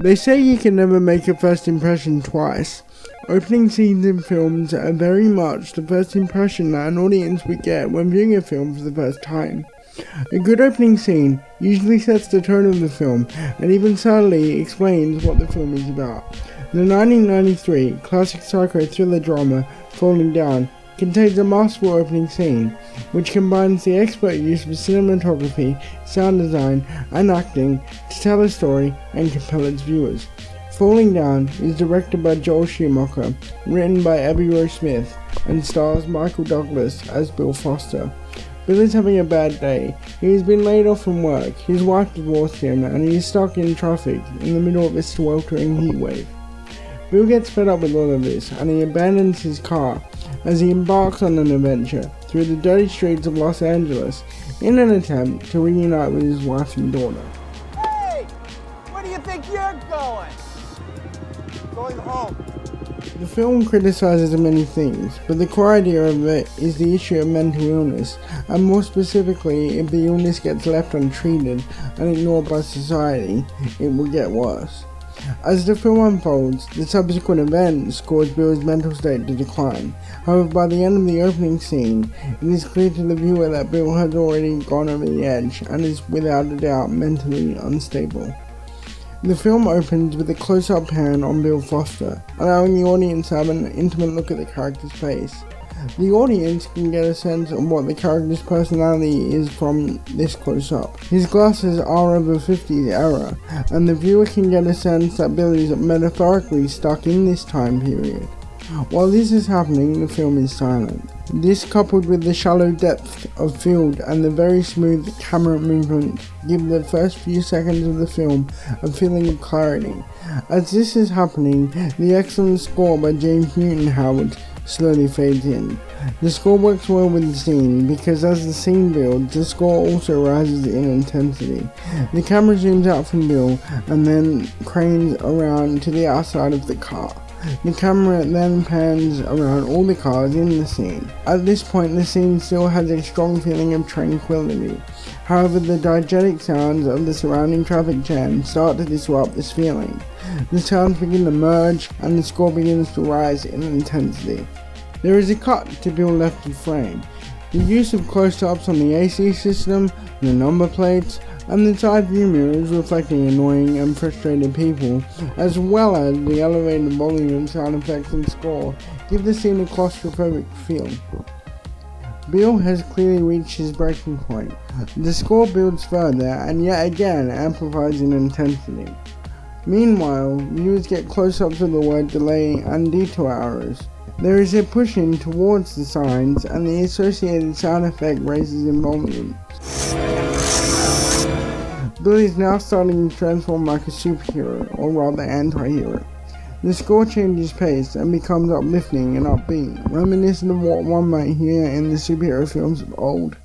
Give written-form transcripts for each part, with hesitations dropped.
They say you can never make a first impression twice. Opening scenes in films are very much the first impression that an audience would get when viewing a film for the first time. A good opening scene usually sets the tone of the film and even subtly explains what the film is about. The 1993 classic psycho thriller drama Falling Down contains a masterful opening scene, which combines the expert use of cinematography, sound design, and acting to tell a story and compel its viewers. Falling Down is directed by Joel Schumacher, written by Abby Rose Smith, and stars Michael Douglas as Bill Foster. Bill is having a bad day. He has been laid off from work, his wife divorced him, and he is stuck in traffic in the middle of a sweltering heatwave. Bill gets fed up with all of this, and he abandons his car as he embarks on an adventure through the dirty streets of Los Angeles in an attempt to reunite with his wife and daughter. Hey! Where do you think you're going? Going home. The film criticizes many things, but the core idea of it is the issue of mental illness, and more specifically, if the illness gets left untreated and ignored by society, it will get worse. As the film unfolds, the subsequent events cause Bill's mental state to decline. However, by the end of the opening scene, it is clear to the viewer that Bill has already gone over the edge and is without a doubt mentally unstable. The film opens with a close-up pan on Bill Foster, allowing the audience to have an intimate look at the character's face. The audience can get a sense of what the character's personality is from this close-up. His glasses are of a 50s era, and the viewer can get a sense that Bill is metaphorically stuck in this time period. While this is happening, the film is silent. This, coupled with the shallow depth of field and the very smooth camera movement, give the first few seconds of the film a feeling of clarity. As this is happening, the excellent score by James Newton Howard slowly fades in. The score works well with the scene because as the scene builds, the score also rises in intensity. The camera zooms out from Bill and then cranes around to the outside of the car. The camera then pans around all the cars in the scene. At this point, the scene still has a strong feeling of tranquility. However, the diegetic sounds of the surrounding traffic jam start to disrupt this feeling. The sounds begin to merge and the score begins to rise in intensity. There is a cut to Bill left of frame. The use of close-ups on the AC system, the number plates, and the side view mirrors reflecting annoying and frustrated people, as well as the elevated volume of sound effects and score, give the scene a claustrophobic feel. Bill has clearly reached his breaking point. The score builds further and yet again amplifies in intensity. Meanwhile, viewers get close-ups of the word delay and detour arrows. There is a pushing towards the signs and the associated sound effect raises in volume. Bill is now starting to transform like a superhero, or rather anti-hero. The score changes pace and becomes uplifting and upbeat, reminiscent of what one might hear in the superhero films of old.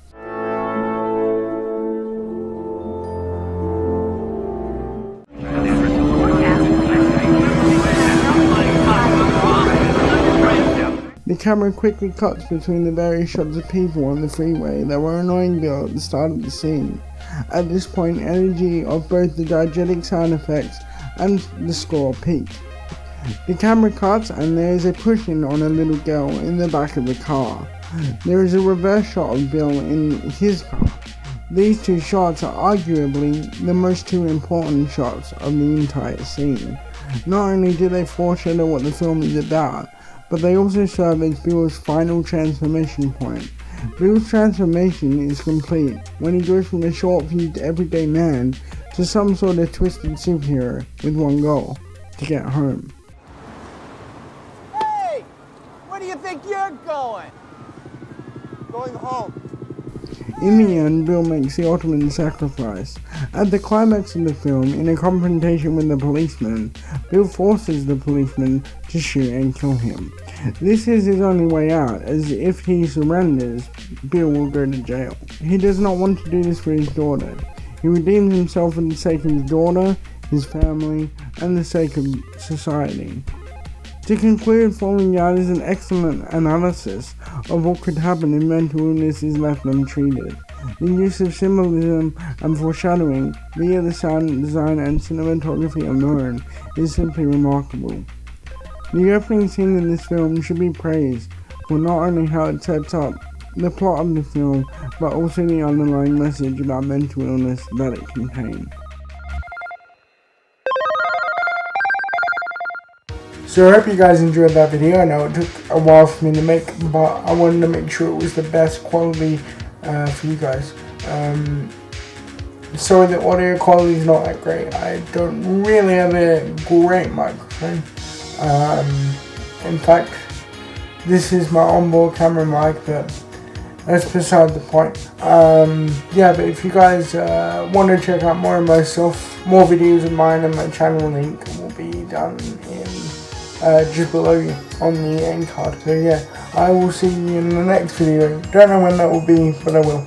The camera quickly cuts between the various shots of people on the freeway that were annoying Bill at the start of the scene. At this point, energy of both the diegetic sound effects and the score peak. The camera cuts and there is a push-in on a little girl in the back of the car. There is a reverse shot of Bill in his car. These two shots are arguably the most two important shots of the entire scene. Not only do they foreshadow what the film is about, but they also serve as Bill's final transformation point. Bill's transformation is complete when he goes from a short-fused everyday man to some sort of twisted superhero with one goal: to get home. Hey! Where do you think you're going? Going home. In the end, Bill makes the ultimate sacrifice. At the climax of the film, in a confrontation with the policeman, Bill forces the policeman to shoot and kill him. This is his only way out, as if he surrenders, Bill will go to jail. He does not want to do this for his daughter. He redeems himself for the sake of his daughter, his family, and the sake of society. To conclude, Falling Down is an excellent analysis of what could happen if mental illness is left untreated. The use of symbolism and foreshadowing via the sound design and cinematography alone is simply remarkable. The opening scene in this film should be praised for not only how it sets up the plot of the film, but also the underlying message about mental illness that it contains. So I hope you guys enjoyed that video. I know it took a while for me to make, but I wanted to make sure it was the best quality for you guys. Sorry the audio quality is not that great. I don't really have a great microphone. In fact, this is my onboard camera mic, but that's beside the point. Yeah, but if you guys want to check out more of my stuff, more videos of mine, and my channel link will be down in just below you on the end card. So yeah, I will see you in the next video. Don't know when that will be, but I will.